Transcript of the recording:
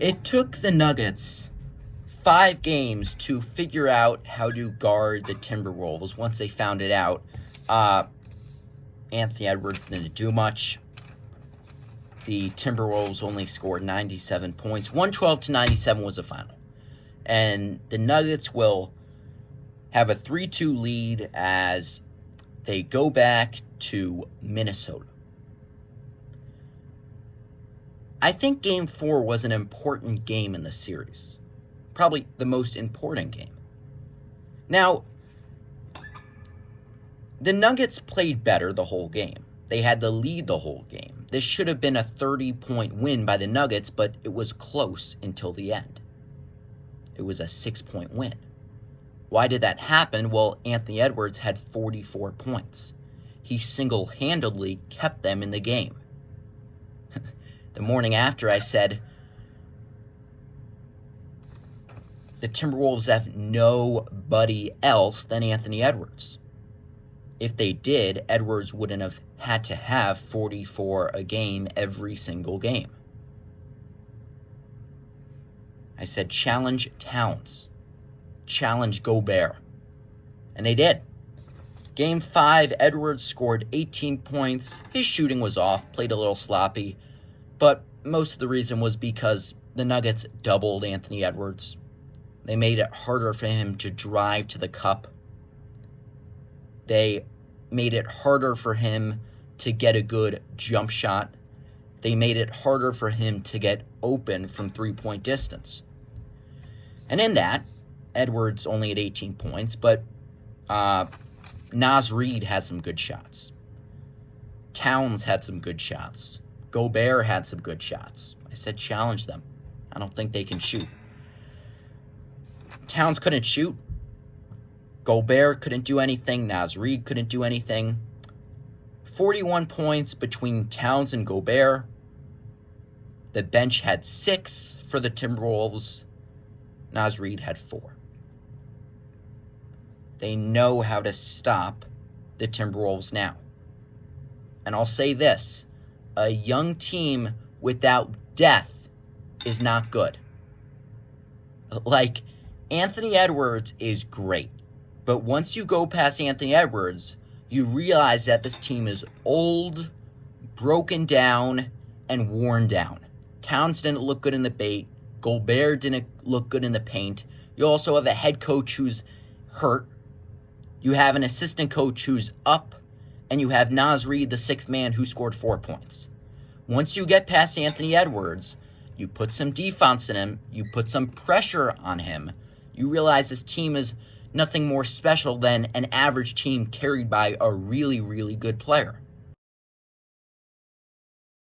It took the Nuggets 5 games to figure out how to guard the Timberwolves. Once they found it out, Anthony Edwards didn't do much. The Timberwolves only scored 97 points. 112-97 was the final. And the Nuggets will have a 3-2 lead as they go back to Minnesota. I think Game 4 was an important game in the series. Probably the most important game. Now, the Nuggets played better the whole game. They had the lead the whole game. This should have been a 30-point win by the Nuggets, but it was close until the end. It was a 6-point win. Why did that happen? Well, Anthony Edwards had 44 points. He single-handedly kept them in the game. The morning after, I said, the Timberwolves have nobody else than Anthony Edwards. If they did, Edwards wouldn't have had to have 44 a game every single game. I said, challenge Towns. Challenge Gobert. And they did. Game 5, Edwards scored 18 points. His shooting was off, played a little sloppy. But most of the reason was because the Nuggets doubled Anthony Edwards. They made it harder for him to drive to the cup. They made it harder for him to get a good jump shot. They made it harder for him to get open from three-point distance. And in that, Edwards only had 18 points, but Naz Reid had some good shots. Towns had some good shots. Gobert had some good shots. I said challenge them. I don't think they can shoot. Towns couldn't shoot. Gobert couldn't do anything. Naz Reid couldn't do anything. 41 points between Towns and Gobert. The bench had 6 for the Timberwolves. Naz Reid had 4. They know how to stop the Timberwolves now. And I'll say this. A young team without depth is not good. Like, Anthony Edwards is great. But once you go past Anthony Edwards, you realize that this team is old, broken down, and worn down. Towns didn't look good in the paint. Gobert didn't look good in the paint. You also have a head coach who's hurt. You have an assistant coach who's up. And you have Naz Reid, the 6th man, who scored 4 points. Once you get past Anthony Edwards, you put some defense in him, you put some pressure on him, you realize this team is nothing more special than an average team carried by a really, really good player.